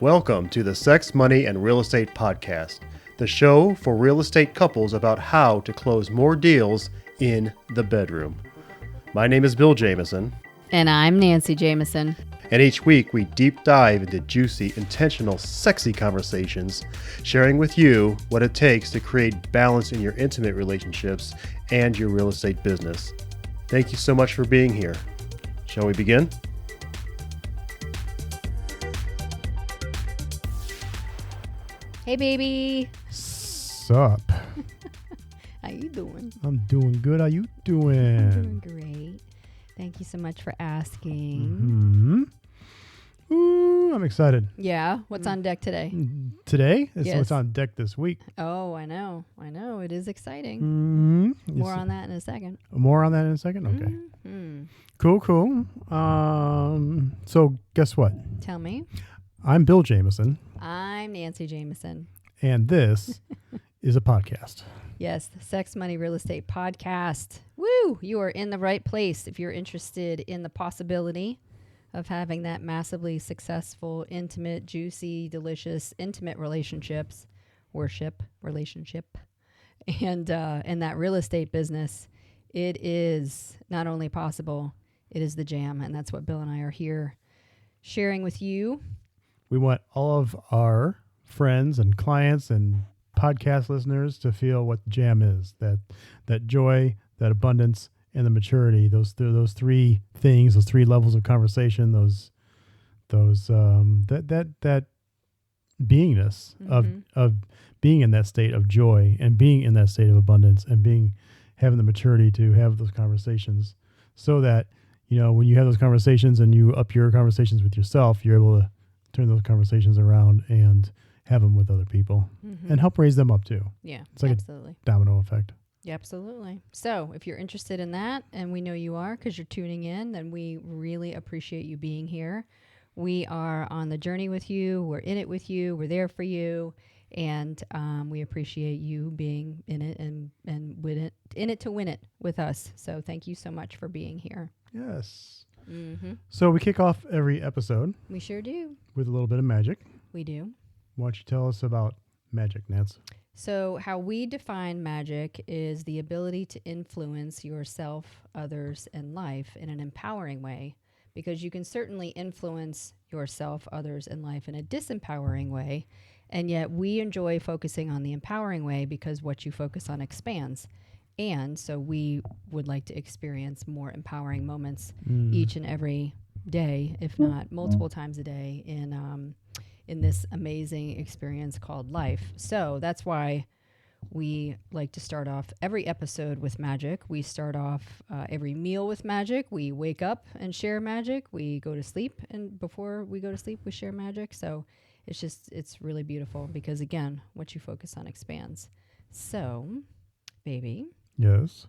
Welcome to the Sex, Money, and Real Estate Podcast, the show for real estate couples about how to close more deals in the bedroom. My name is Bill Jameson. And I'm Nancy Jameson. And each week we deep dive into juicy, intentional, sexy conversations, sharing with you what it takes to create balance in your intimate relationships and your real estate business. Thank you so much for being here. Shall we begin? Hey, baby. Sup? How you doing? I'm doing good. How you doing? I'm doing great. Thank you so much for asking. Ooh, I'm excited. Yeah. What's on deck today? Today? It's Yes. what's on deck this week. Oh, I know. It is exciting. More On that in a second. More on that in a second? Okay. Mm-hmm. Cool. So guess what? Tell me. I'm Bill Jameson, I'm Nancy Jameson. and this is a podcast. Yes, the Sex, Money, Real Estate Podcast. Woo! You are in the right place if you're interested in the possibility of having that massively successful, intimate, juicy, delicious, intimate relationship, and that real estate business. It is not only possible, it is the J.A.M, and that's what Bill and I are here sharing with you. We want all of our friends and clients and podcast listeners to feel what J.A.M is, that joy, that abundance, and the maturity. Those three things, those three levels of conversation, that beingness of being in that state of joy and being in that state of abundance and having the maturity to have those conversations, so that when you have those conversations and you up your conversations with yourself, you're able to turn those conversations around and have them with other people and help raise them up too. Yeah, it's like absolutely. a domino effect. Yeah, absolutely. So if you're interested in that, and we know you are because you're tuning in, then we really appreciate you being here. We are on the journey with you. We're in it with you. We're there for you. And we appreciate you being in it and with it, in it to win it with us. So thank you so much for being here. Yes. So we kick off every episode. We sure do. With a little bit of magic. We do. Why don't you tell us about magic, Nance? So how we define magic is the ability to influence yourself, others, and life in an empowering way, because you can certainly influence yourself, others, and life in a disempowering way. And yet we enjoy focusing on the empowering way because what you focus on expands. And so we would like to experience more empowering moments each and every day, if not multiple times a day, in this amazing experience called life. So that's why we like to start off every episode with magic. We start off every meal with magic. We wake up and share magic. We go to sleep, and before we go to sleep, we share magic. So it's really beautiful because, again, what you focus on expands. So, baby. Yes.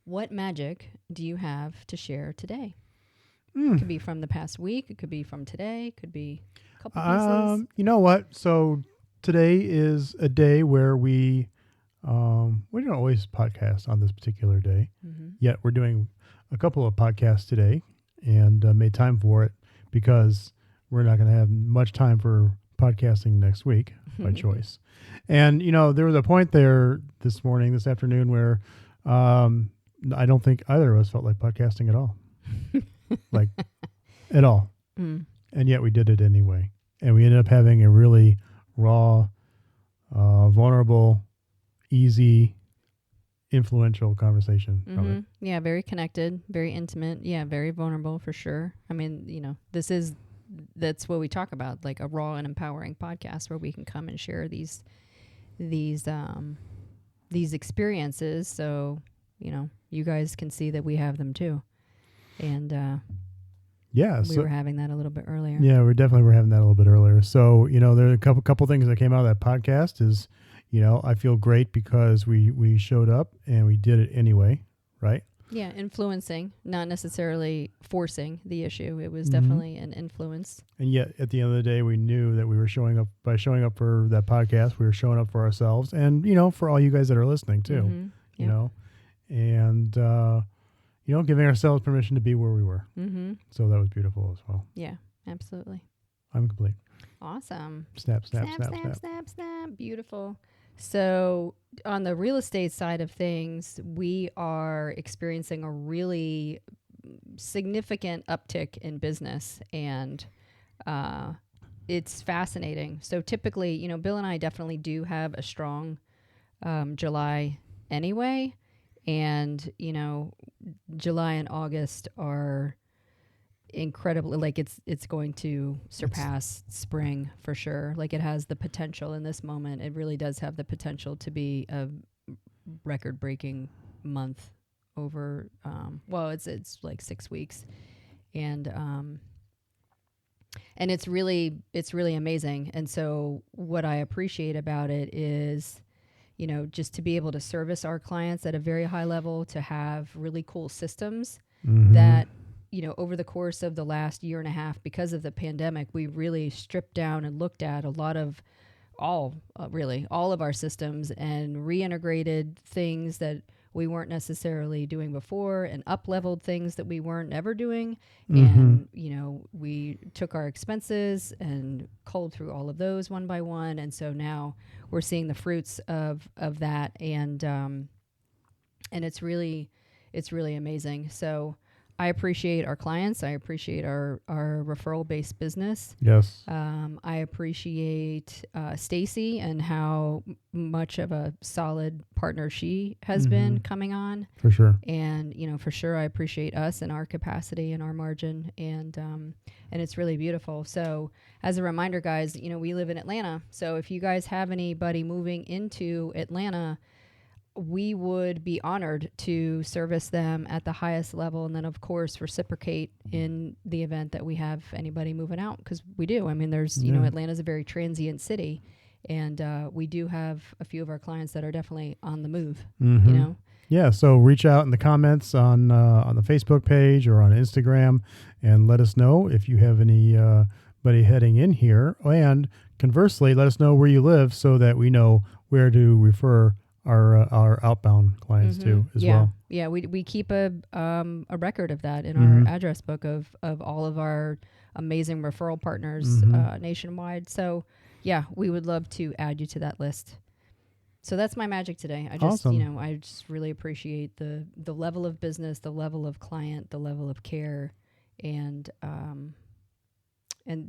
What magic do you have to share today? It could be from the past week. It could be from today. It could be a couple pieces. You know what? So today is a day where we don't always podcast on this particular day. Yet we're doing a couple of podcasts today and made time for it because we're not going to have much time for podcasting next week by choice. And, there was a point there this afternoon where I don't think either of us felt like podcasting at all. Like, at all. And yet we did it anyway. And we ended up having a really raw, vulnerable, easy, influential conversation of it. Yeah, very connected, very intimate. Yeah, very vulnerable for sure. I mean, that's what we talk about, like a raw and empowering podcast where we can come and share these experiences. So, you guys can see that we have them too. And we were having that a little bit earlier. Yeah, we definitely were having that a little bit earlier. So, there are a couple things that came out of that podcast is, I feel great because we showed up and we did it anyway, right? Yeah, influencing, not necessarily forcing the issue. It was definitely an influence. And yet, at the end of the day, we knew that we were showing up for that podcast. We were showing up for ourselves and, for all you guys that are listening too, and, giving ourselves permission to be where we were. So that was beautiful as well. Yeah, absolutely. I'm complete. Awesome. Snap. Beautiful. So on the real estate side of things, we are experiencing a really significant uptick in business, and it's fascinating. So typically, Bill and I definitely do have a strong July anyway, and July and August are incredibly, like, it's going to surpass spring for sure. Like, it has the potential in this moment. It really does have the potential to be a record-breaking month over it's like 6 weeks, and it's really amazing. And so what I appreciate about it is just to be able to service our clients at a very high level, to have really cool systems that over the course of the last year and a half, because of the pandemic, we really stripped down and looked at a lot of all of our systems and reintegrated things that we weren't necessarily doing before, and up-leveled things that we weren't ever doing. And, we took our expenses and culled through all of those one by one. And so now we're seeing the fruits of that. And it's really amazing. So I appreciate our clients. I appreciate our referral-based business. Yes. I appreciate Stacy and how much of a solid partner she has been coming on. For sure. And, for sure, I appreciate us and our capacity and our margin. And it's really beautiful. So as a reminder, guys, we live in Atlanta. So if you guys have anybody moving into Atlanta, we would be honored to service them at the highest level, and then of course reciprocate in the event that we have anybody moving out, because we do. I mean, there's Atlanta's a very transient city, and we do have a few of our clients that are definitely on the move. Yeah, so reach out in the comments on the Facebook page or on Instagram, and let us know if you have anybody heading in here, and conversely, let us know where you live so that we know where to refer our outbound clients too as well. Yeah, we keep a record of that in our address book of all of our amazing referral partners nationwide. So yeah, we would love to add you to that list. So that's my magic today. I just awesome. I just really appreciate the level of business, the level of client, the level of care, and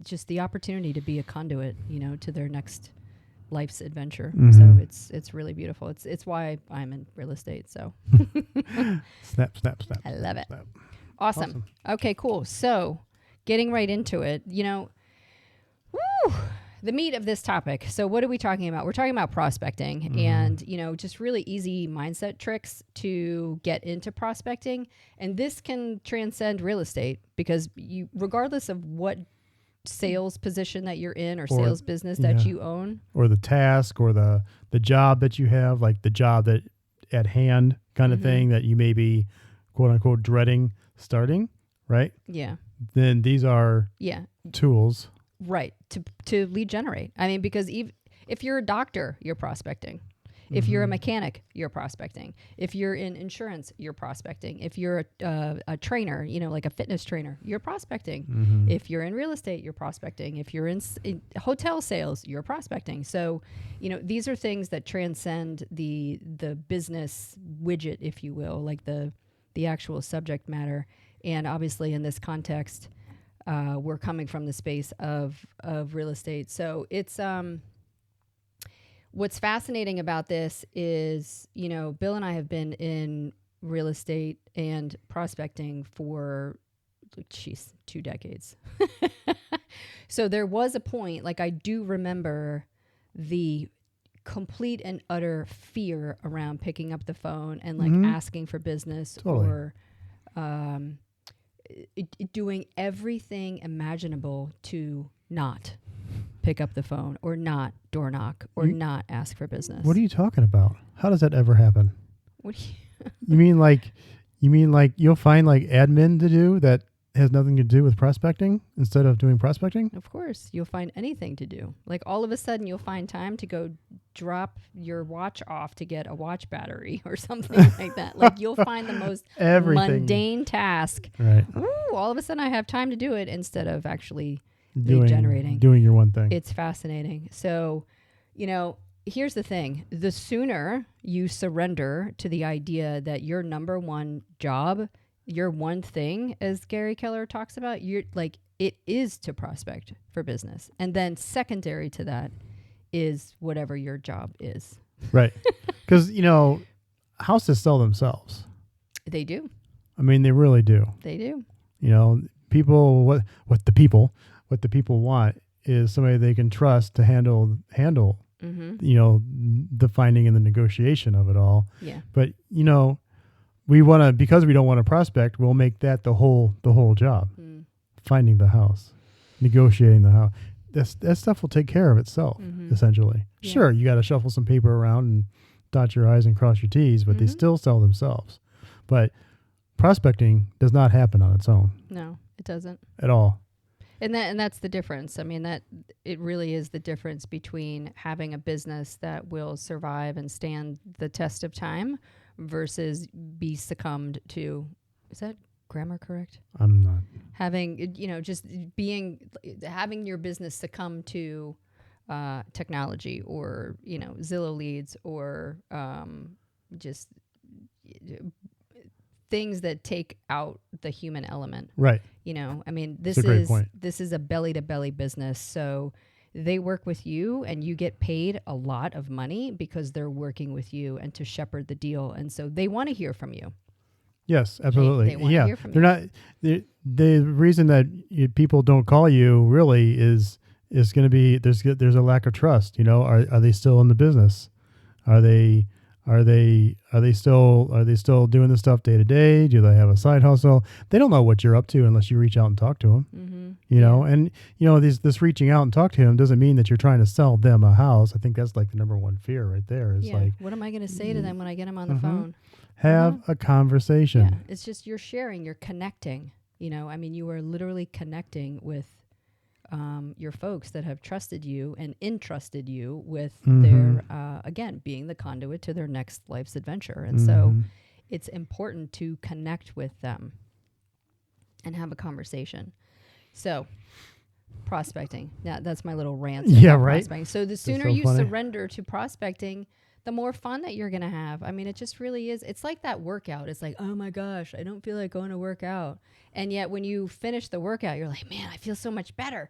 just the opportunity to be a conduit, to their next life's adventure. So it's really beautiful. It's why I'm in real estate. So snap. I love it. Snap. Awesome. Okay, cool. So getting right into it, the meat of this topic. So what are we talking about? We're talking about prospecting and, just really easy mindset tricks to get into prospecting. And this can transcend real estate, because regardless of what sales position that you're in or sales business that you own, or the task or the job that you have, like the job that at hand kind of thing that you may be quote unquote dreading starting, right? Yeah. Then these are tools, right, to lead generate. I mean, because if you're a doctor, you're prospecting. If you're a mechanic, you're prospecting. If you're in insurance, you're prospecting. If you're a trainer, like a fitness trainer, you're prospecting. If you're in real estate, you're prospecting. If you're in hotel sales, you're prospecting. So, these are things that transcend the business widget, if you will, like the actual subject matter. And obviously, in this context, we're coming from the space of real estate. So it's what's fascinating about this is, Bill and I have been in real estate and prospecting for, 2 decades. So there was a point, like I do remember the complete and utter fear around picking up the phone and like asking for business or doing everything imaginable to not pick up the phone or not door knock or not ask for business. What are you talking about? How does that ever happen? What do you mean like you'll find like admin to do that has nothing to do with prospecting instead of doing prospecting? Of course, you'll find anything to do. Like all of a sudden you'll find time to go drop your watch off to get a watch battery or something like that. Like you'll find the most mundane task. Right. Ooh, all of a sudden I have time to do it instead of actually lead generating. Doing your one thing. It's fascinating. So, here's the thing. The sooner you surrender to the idea that your number one job, your one thing, as Gary Keller talks about, it is to prospect for business. And then secondary to that is whatever your job is. Right. Because, houses sell themselves. They do. I mean, they really do. They do. People, what the people want is somebody they can trust to handle, the finding and the negotiation of it all. Yeah. But, because we don't want to prospect, we'll make that the whole job. Finding the house, negotiating the house. That stuff will take care of itself, essentially. Yeah. Sure, you got to shuffle some paper around and dot your I's and cross your T's, but they still sell themselves. But prospecting does not happen on its own. No, it doesn't. At all. And that's the difference. I mean, that it really is the difference between having a business that will survive and stand the test of time versus be succumbed to, is that grammar correct? I'm not. Having, having your business succumb to technology or, Zillow leads or just things that take out the human element. Right. This is a belly to belly business. So they work with you and you get paid a lot of money because they're working with you and to shepherd the deal. And so they want to hear from you. Yes, absolutely. They want to hear from you. Not the reason that people don't call you really is going to be there's a lack of trust. Are they still in the business? Are they still doing the stuff day to day? Do they have a side hustle? They don't know what you're up to unless you reach out and talk to them. And this reaching out and talk to him doesn't mean that you're trying to sell them a house. I think that's like the number one fear right there. Is like, what am I going to say to them when I get them on the phone? Have a conversation. Yeah, it's just you're sharing, you're connecting. You are literally connecting with your folks that have trusted you and entrusted you with their, again, being the conduit to their next life's adventure. And so it's important to connect with them and have a conversation. So prospecting, that's my little rant. Yeah, right. Prospecting. So the sooner you surrender to prospecting, the more fun that you're going to have. I mean, it just really is. It's like that workout. It's like, oh my gosh, I don't feel like going to work out. And yet when you finish the workout, you're like, man, I feel so much better.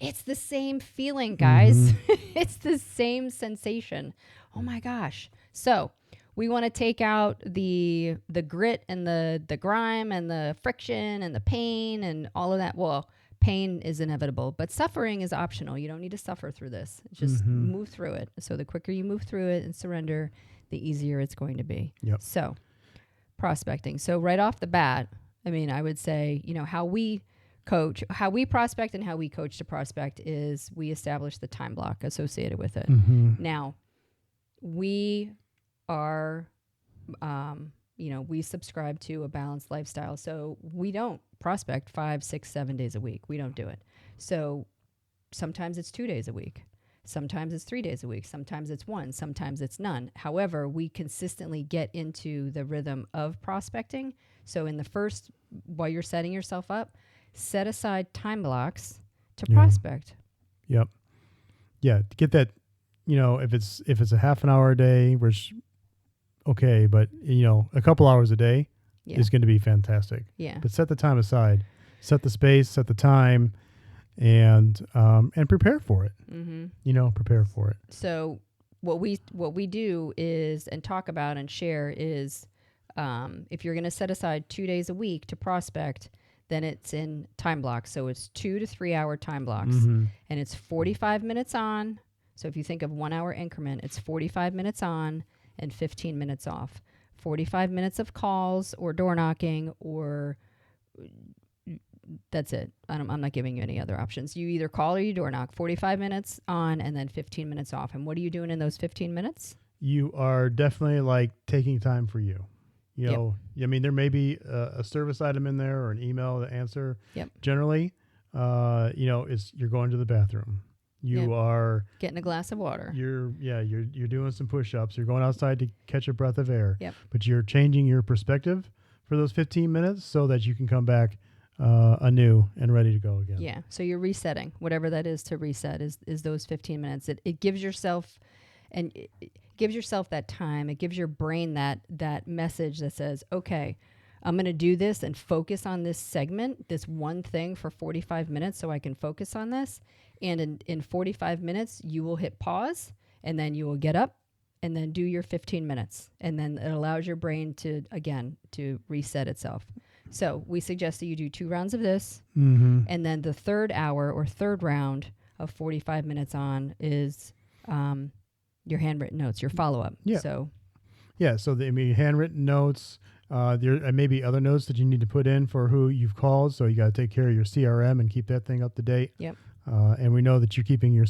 It's the same feeling, guys. It's the same sensation. Oh my gosh. So we want to take out the grit and the grime and the friction and the pain and all of that. Well, pain is inevitable, but suffering is optional. You don't need to suffer through this. Just move through it. So the quicker you move through it and surrender, the easier it's going to be. Yep. So prospecting. So right off the bat, I would say, how we prospect and how we coach to prospect is we establish the time block associated with it. Now, we are, we subscribe to a balanced lifestyle. So we don't prospect 5, 6, 7 days a week. We don't do it. So sometimes it's 2 days a week. Sometimes it's 3 days a week. Sometimes it's 1. Sometimes it's none. However, we consistently get into the rhythm of prospecting. So in the first, while you're setting yourself up, set aside time blocks to prospect. Yep. Yeah. To get that, if it's a half an hour a day, which okay, but a couple hours a day is going to be fantastic. Yeah. But set the time aside, set the space, set the time, and prepare for it. Prepare for it. So what we do is and talk about and share is if you're going to set aside 2 days a week to prospect, then it's in time blocks. So it's 2 to 3 hour time blocks, and it's 45 minutes on. So if you think of 1 hour increment, it's 45 minutes on and 15 minutes off. 45 minutes of calls or door knocking, or that's it. I'm not giving you any other options. You either call or you door knock. 45 minutes on and then 15 minutes off. And what are you doing in those 15 minutes? You are definitely taking time for you. There may be a service item in there or an email to answer. Yep. Generally, you're going to the bathroom. You are getting a glass of water. You're doing some push-ups. You're going outside to catch a breath of air. Yep. But you're changing your perspective for those 15 minutes so that you can come back anew and ready to go again. Yeah. So you're resetting, whatever that is to reset is those 15 minutes. It gives yourself it gives yourself that time. It gives your brain that message that says, okay, I'm going to do this and focus on this segment, this one thing for 45 minutes so I can focus on this. And in 45 minutes, you will hit pause and then you will get up and then do your 15 minutes. And then it allows your brain to reset itself. So we suggest that you do 2 rounds of this. Mm-hmm. And then the third hour or third round of 45 minutes on is your handwritten notes, your follow-up. Yeah. So handwritten notes. There may be other notes that you need to put in for who you've called. So you got to take care of your CRM and keep that thing up to date. Yep. And we know that you're keeping your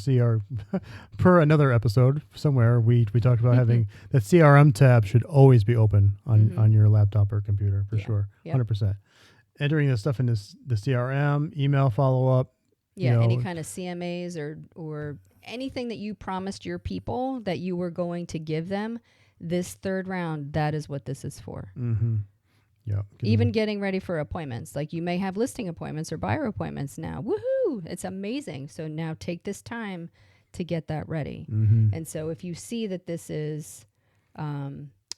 per another episode somewhere. We talked about having that CRM tab should always be open on your laptop or computer for sure. Yep. 100%. Entering the stuff in the CRM, email follow-up. Yeah, any kind of CMAs or anything that you promised your people that you were going to give them, this third round, that is what this is for. Mm-hmm. Yeah. Even getting ready for appointments. Like you may have listing appointments or buyer appointments now. Woohoo! It's amazing. So now take this time to get that ready. Mm-hmm. And so if you see that this is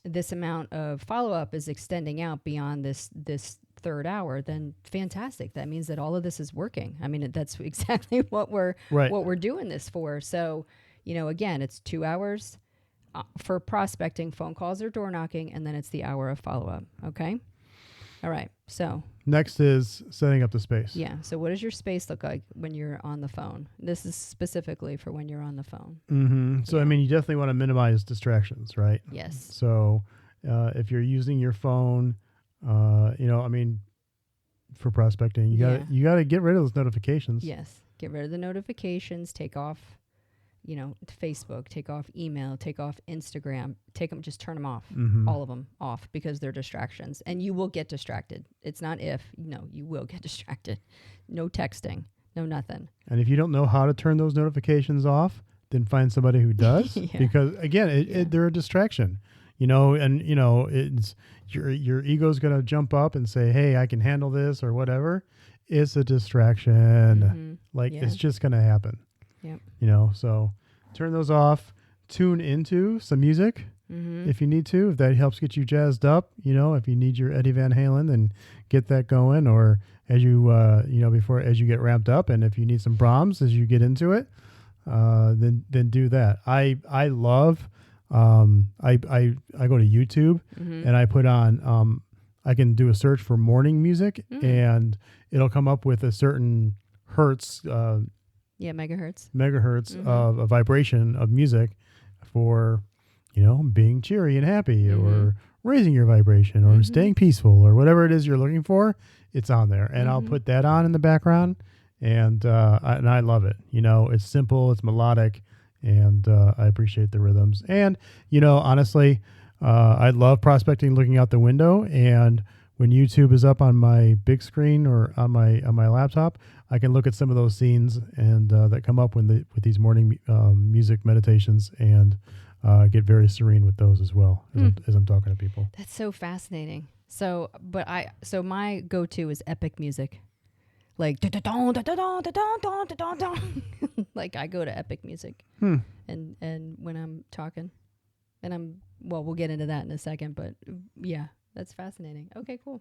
this amount of follow-up is extending out beyond this third hour, then fantastic. That means that all of this is working. I mean, that's exactly what we're doing this for. So, again, it's 2 hours for prospecting, phone calls or door knocking, and then it's the hour of follow-up. Okay. All right. So next is setting up the space. Yeah. So what does your space look like when you're on the phone? This is specifically for when you're on the phone. Mm-hmm. So, Yeah. I mean, you definitely want to minimize distractions, right? Yes. So if you're using your phone, for prospecting, you got to get rid of those notifications. Yes. Get rid of the notifications, take off, Facebook, take off email, take off Instagram, just turn them off, all of them off because they're distractions and you will get distracted. It's not you will get distracted. No texting, no nothing. And if you don't know how to turn those notifications off, then find somebody who does because again, they're a distraction, it's your ego's going to jump up and say, hey, I can handle this or whatever. It's a distraction. It's just going to happen. Yep. So turn those off, tune into some music if you need to, if that helps get you jazzed up, if you need your Eddie Van Halen, then get that going, or as you, as you get ramped up, and if you need some Brahms as you get into it, then do that. I love, I go to YouTube and I put on, I can do a search for morning music and it'll come up with a certain hertz, megahertz of a vibration of music for, being cheery and happy or raising your vibration or staying peaceful or whatever it is you're looking for. It's on there. And I'll put that on in the background and I love it. It's simple, it's melodic, and I appreciate the rhythms. And, honestly, I love prospecting looking out the window, and when YouTube is up on my big screen or on my laptop, I can look at some of those scenes and that come up with these morning music meditations and get very serene with those as well as I'm talking to people. That's so fascinating. So my go-to is epic music, like like I go to epic music, and when I'm talking, and we'll get into that in a second, but yeah. That's fascinating. Okay, cool.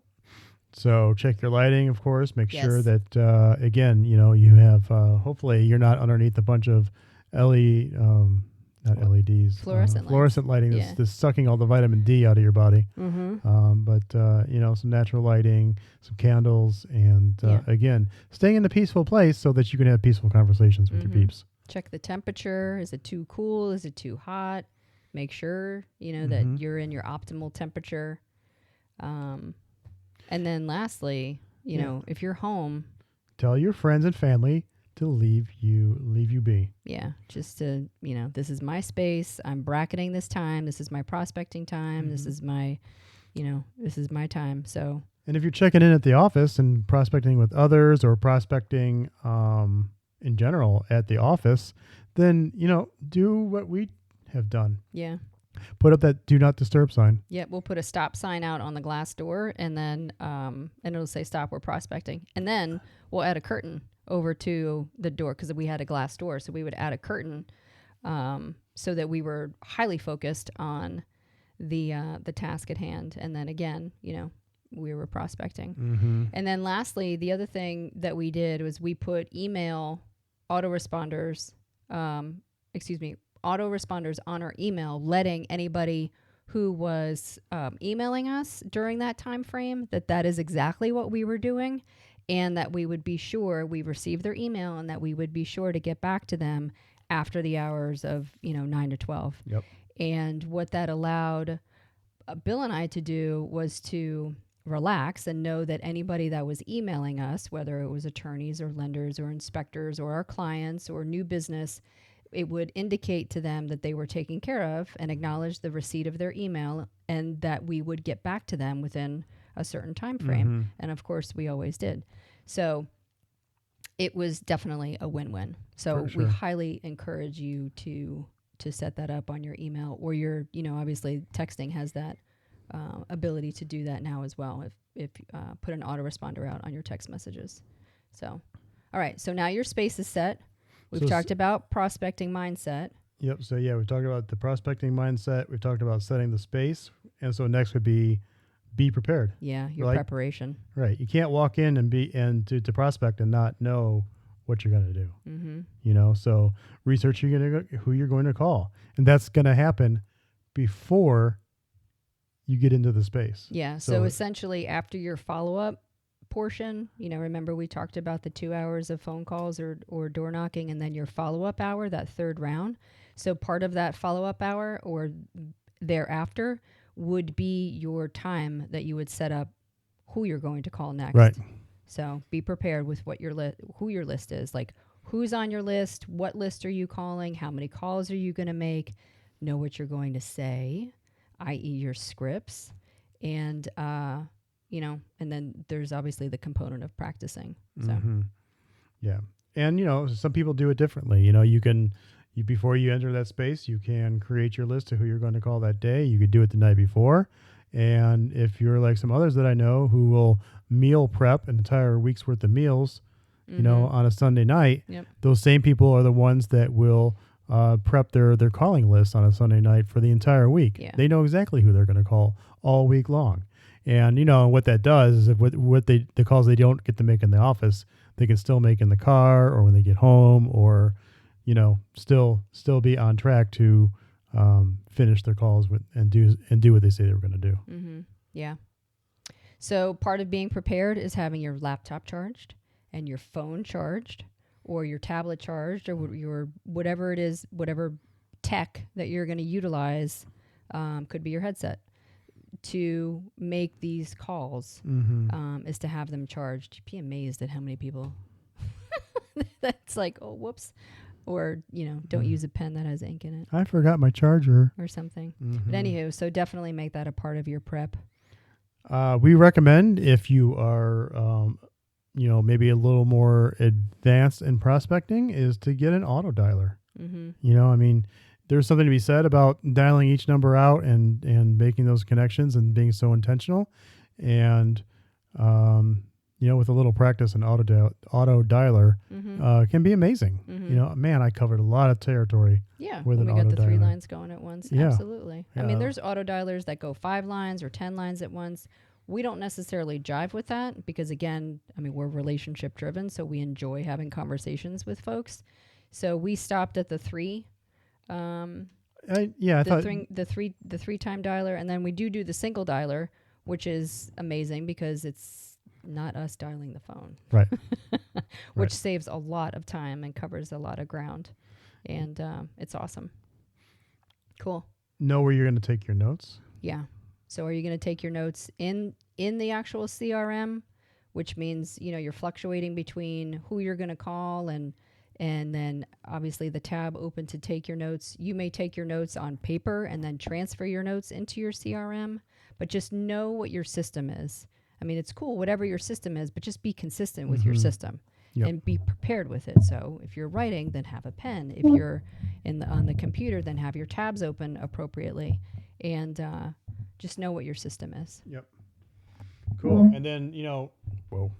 So check your lighting, of course. Make sure that, again, you have, hopefully you're not underneath a bunch of LEDs. Fluorescent lighting that's sucking all the vitamin D out of your body. But some natural lighting, some candles, and again, staying in a peaceful place so that you can have peaceful conversations with your peeps. Check the temperature. Is it too cool? Is it too hot? Make sure, that you're in your optimal temperature. And then lastly, if you're home, tell your friends and family to leave you be. Yeah. Just to, this is my space. I'm bracketing this time. This is my prospecting time. This is my, this is my time. So. And if you're checking in at the office and prospecting with others or prospecting, in general at the office, then, do what we have done. Yeah. Put up that do not disturb sign. Yeah, we'll put a stop sign out on the glass door, and then and it'll say stop, we're prospecting. And then we'll add a curtain over to the door because we had a glass door. So we would add a curtain so that we were highly focused on the task at hand. And then again, we were prospecting. Mm-hmm. And then lastly, the other thing that we did was we put autoresponders on our email, letting anybody who was emailing us during that time frame that is exactly what we were doing, and that we would be sure we received their email and that we would be sure to get back to them after the hours of 9 to 12. Yep. And what that allowed Bill and I to do was to relax and know that anybody that was emailing us, whether it was attorneys or lenders or inspectors or our clients or new business, it would indicate to them that they were taken care of and acknowledge the receipt of their email, and that we would get back to them within a certain time frame. Mm-hmm. And of course we always did. So it was definitely a win-win. So For sure. we highly encourage you to set that up on your email, or your, obviously texting has that ability to do that now as well. If put an autoresponder out on your text messages. So, all right. So now your space is set. We've talked about prospecting mindset. Yep. So we've talked about the prospecting mindset. We've talked about setting the space. And so next would be prepared. Yeah. Your preparation. Right. You can't walk in and to prospect and not know what you're going to do. Mm-hmm. So research who you're going to call. And that's going to happen before you get into the space. Yeah. So essentially after your follow-up portion, remember we talked about the 2 hours of phone calls or door knocking, and then your follow-up hour, that third round. So part of that follow-up hour or thereafter would be your time that you would set up who you're going to call next. Right. So be prepared with what who your list is, like who's on your list, what list are you calling, how many calls are you going to make, know what you're going to say, i.e. your scripts, and and then there's obviously the component of practicing. So yeah. And some people do it differently. You can before you enter that space, you can create your list of who you're going to call that day. You could do it the night before. And if you're like some others that I know who will meal prep an entire week's worth of meals, on a Sunday night, those same people are the ones that will prep their calling list on a Sunday night for the entire week. Yeah. They know exactly who they're going to call all week long. And what that does is if the calls they don't get to make in the office, they can still make in the car or when they get home, or still be on track to finish their calls and do what they say they were going to do. Mm-hmm. Yeah. So part of being prepared is having your laptop charged and your phone charged, or your tablet charged, or your whatever it is, whatever tech that you're going to utilize, could be your headset, to make these calls, is to have them charged. You'd be amazed at how many people that's like, oh, whoops. Or, don't use a pen that has ink in it. I forgot my charger. Or something. But anywho, so definitely make that a part of your prep. We recommend, if you are, maybe a little more advanced in prospecting, is to get an auto dialer. There's something to be said about dialing each number out and making those connections and being so intentional. And, with a little practice, an auto dialer can be amazing. Man, I covered a lot of territory. Yeah, with when an we got auto the 3 dialer. lines going at once. Yeah. Absolutely. Yeah. I mean, there's auto dialers that go 5 lines or 10 lines at once. We don't necessarily jive with that because, again, we're relationship driven, so we enjoy having conversations with folks. So we stopped at the 3. I the thought 3-time dialer, and then we do the single dialer, which is amazing because it's not us dialing the phone, right, which saves a lot of time and covers a lot of ground, and it's awesome. Cool. Know where you're going to take your notes. Yeah. So are you going to take your notes in the actual CRM, which means you're fluctuating between who you're going to call and then obviously the tab open to take your notes. You may take your notes on paper and then transfer your notes into your CRM, but just know what your system is. It's cool, whatever your system is, but just be consistent with your system. and be prepared with it. So if you're writing, then have a pen. If you're on the computer, then have your tabs open appropriately, and just know what your system is. Yep. Cool. And then, whoa,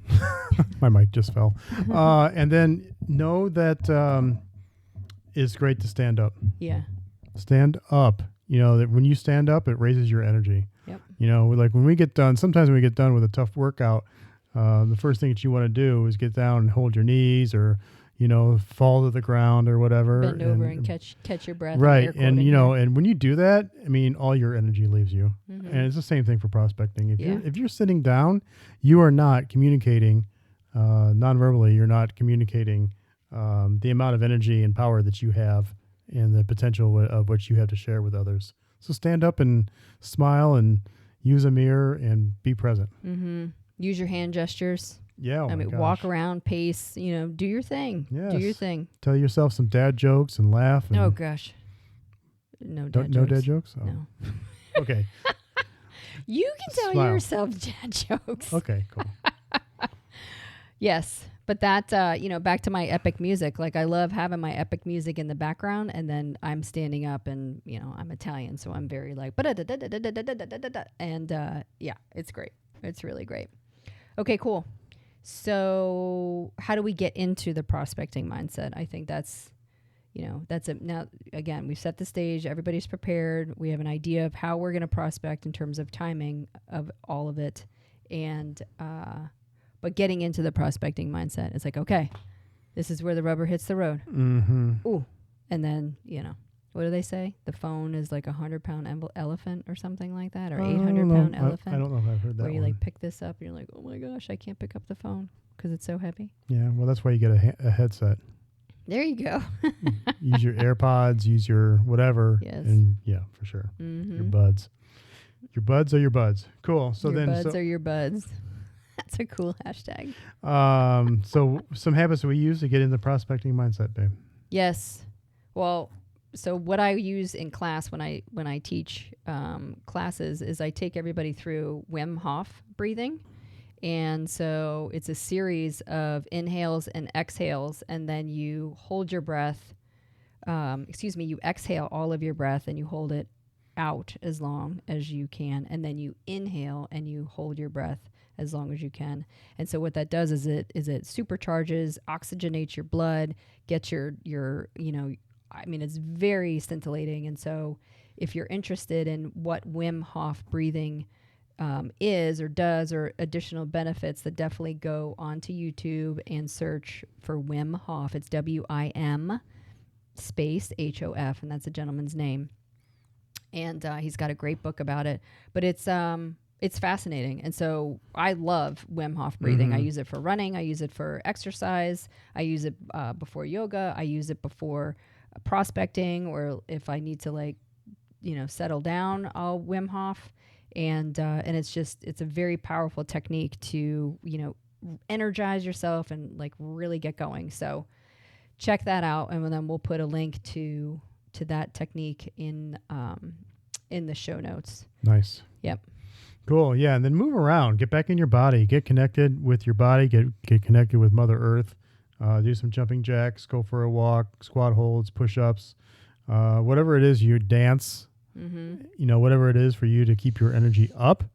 my mic just fell. And then know that it's great to stand up. Yeah. Stand up. That when you stand up, it raises your energy. Yep. Like when we get done, sometimes when we get done with a tough workout, the first thing that you want to do is get down and hold your knees or, fall to the ground or whatever. Bend over and catch your breath. Right. And, and when you do that, all your energy leaves you. Mm-hmm. And it's the same thing for prospecting. If you're sitting down, you are not communicating non-verbally. You're not communicating the amount of energy and power that you have and the potential of what you have to share with others. So stand up and smile and use a mirror and be present. Mm-hmm. Use your hand gestures. Yeah. Walk around, pace, do your thing. Yes. Do your thing. Tell yourself some dad jokes and laugh. And oh, gosh. No dad jokes. No dad jokes? Oh. No. Okay. You can tell yourself dad jokes. Okay, cool. Yes. But that, back to my epic music. Like, I love having my epic music in the background, and then I'm standing up, and, I'm Italian, so I'm very like, and, it's great. It's really great. Okay, cool. So how do we get into the prospecting mindset? I think that's it. Now, again, we've set the stage. Everybody's prepared. We have an idea of how we're going to prospect in terms of timing of all of it. And, but getting into the prospecting mindset, it's like, okay, this is where the rubber hits the road. Mm-hmm. Ooh. And then, what do they say? The phone is like 100-pound elephant or something like that, or 800-pound elephant. I don't know if I've heard that. Where you like pick this up and you're like, oh my gosh, I can't pick up the phone because it's so heavy. Yeah, well, that's why you get a headset. There you go. Use your AirPods, use your whatever. Yes. And yeah, for sure. Mm-hmm. Your buds. Your buds are your buds. Cool. So your then buds are your buds. That's a cool hashtag. So some habits that we use to get in the prospecting mindset, babe. Yes. Well, so what I use in class when I teach classes is I take everybody through Wim Hof breathing. And so it's a series of inhales and exhales, and then you hold your breath. You exhale all of your breath and you hold it out as long as you can. And then you inhale and you hold your breath as long as you can. And so what that does is it supercharges, oxygenates your blood, gets your it's very scintillating. And so if you're interested in what Wim Hof breathing is or does, or additional benefits, that definitely go onto YouTube and search for Wim Hof. It's WIM space HOF, and that's a gentleman's name. And he's got a great book about it. But it's fascinating. And so I love Wim Hof breathing. Mm-hmm. I use it for running. I use it for exercise. I use it before yoga. I use it before prospecting, or if I need to settle down, I'll Wim Hof. And it's a very powerful technique to, energize yourself and like really get going. So check that out. And then we'll put a link to that technique in the show notes. Nice. Yep. Cool. Yeah. And then move around, get back in your body, get connected with your body, get connected with Mother Earth, do some jumping jacks, go for a walk, squat holds, push-ups, whatever it is, you dance. Mm-hmm. Whatever it is for you to keep your energy up.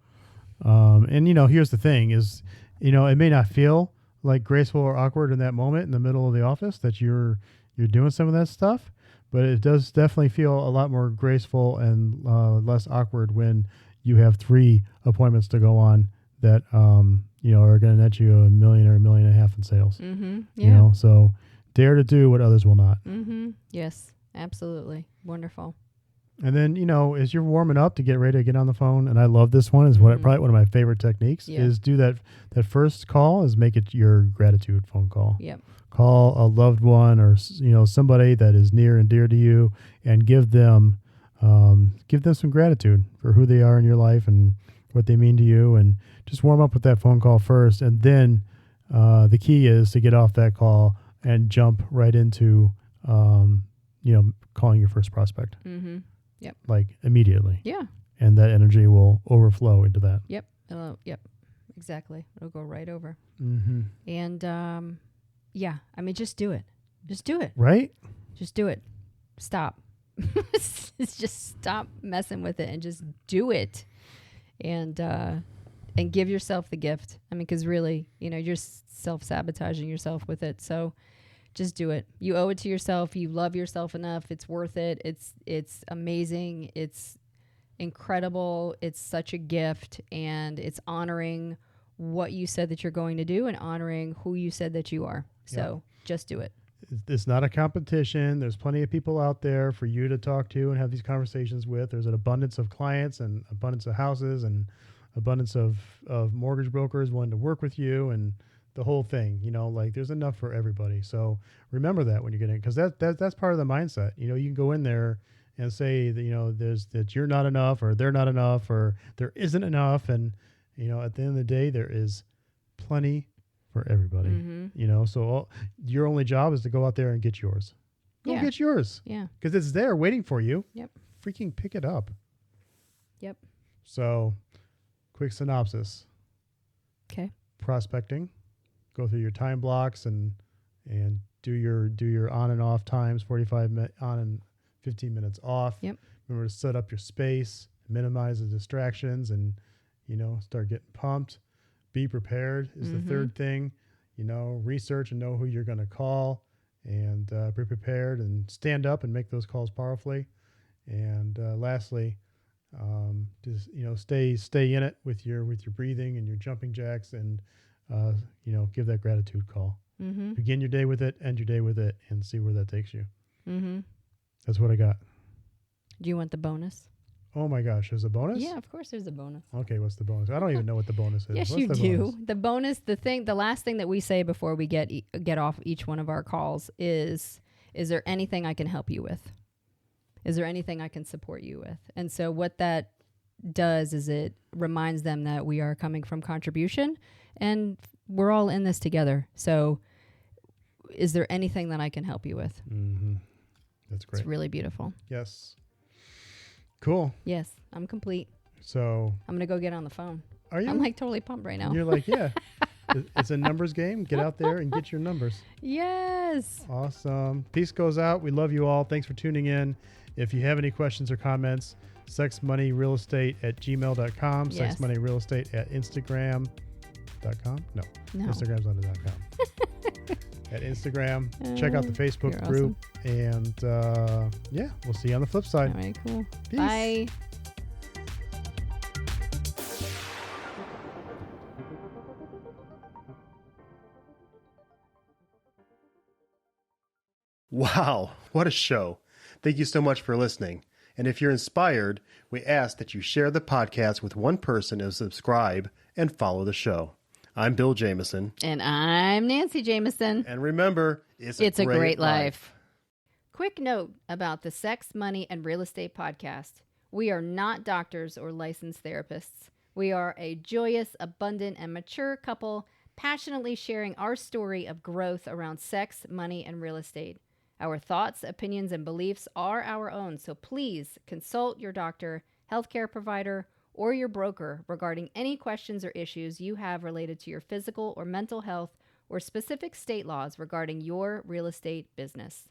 And here's the thing is, it may not feel like graceful or awkward in that moment in the middle of the office that you're doing some of that stuff, but it does definitely feel a lot more graceful and less awkward when you have 3 appointments to go on that, are going to net you $1 million or $1.5 million in sales. Mm-hmm. Yeah. So dare to do what others will not. Mm-hmm. Yes, absolutely. Wonderful. And then, as you're warming up to get ready to get on the phone, and I love this one, is probably one of my favorite techniques, is do that first call is make it your gratitude phone call. Yep. Call a loved one or, somebody that is near and dear to you, and give them some gratitude for who they are in your life and what they mean to you, and just warm up with that phone call first. And then the key is to get off that call and jump right into, calling your first prospect. Mm-hmm. Yep. Like immediately. Yeah. And that energy will overflow into that. Yep. Yep. Exactly. It'll go right over. Mm-hmm. And Yeah. I mean, just do it. Just do it. Right? Just do it. Stop. Just stop messing with it and just do it. And give yourself the gift. I mean, because really, you're self-sabotaging yourself with it. So just do it. You owe it to yourself. You love yourself enough. It's worth it. It's amazing. It's incredible. It's such a gift, and it's honoring what you said that you're going to do and honoring who you said that you are. So just do it. It's not a competition. There's plenty of people out there for you to talk to and have these conversations with. There's an abundance of clients and abundance of houses and abundance of mortgage brokers wanting to work with you and the whole thing, there's enough for everybody. So remember that when you get in, because that's part of the mindset. You can go in there and say that, that you're not enough or they're not enough or there isn't enough. And, at the end of the day, there is plenty for everybody, so your only job is to go out there and get yours. Go get yours. Yeah. Because it's there waiting for you. Yep. Freaking pick it up. Yep. So quick synopsis. Okay. Prospecting. Go through your time blocks and do your on and off times, 45 minutes on and 15 minutes off. Yep. Remember to set up your space, minimize the distractions, and start getting pumped. Be prepared is the third thing. Research and know who you're going to call, and be prepared and stand up and make those calls powerfully. And lastly, just stay in it with your breathing and your jumping jacks, and give that gratitude call. Begin your day with it, end your day with it, and see where that takes you. That's what I got. Do you want the bonus? Oh my gosh, there's a bonus? Yeah, of course there's a bonus. Okay, what's the bonus? I don't even know what the bonus is. Yes, what's you the do. Bonus? The last thing that we say before we get off each one of our calls is there anything I can help you with? Is there anything I can support you with? And so what that does is it reminds them that we are coming from contribution and we're all in this together. So is there anything that I can help you with? That's great. It's really beautiful. Yes. Cool. Yes, I'm complete. So I'm going to go get on the phone. Are you? I'm totally pumped right now. You're like, yeah. It's a numbers game. Get out there and get your numbers. Yes. Awesome. Peace goes out. We love you all. Thanks for tuning in. If you have any questions or comments, sexmoneyrealestate@gmail.com, Yes. sexmoneyrealestate@instagram.com. No. Instagram's on the .com. At Instagram. Check out the Facebook group. Awesome. And we'll see you on the flip side. All right, cool. Peace. Bye. Wow, what a show. Thank you so much for listening. And if you're inspired, we ask that you share the podcast with one person and subscribe and follow the show. I'm Bill Jameson. And I'm Nancy Jameson. And remember, it's a great life. Quick note about the Sex, Money, and Real Estate podcast. We are not doctors or licensed therapists. We are a joyous, abundant, and mature couple passionately sharing our story of growth around sex, money, and real estate. Our thoughts, opinions, and beliefs are our own, so please consult your doctor, healthcare provider, or your broker regarding any questions or issues you have related to your physical or mental health or specific state laws regarding your real estate business.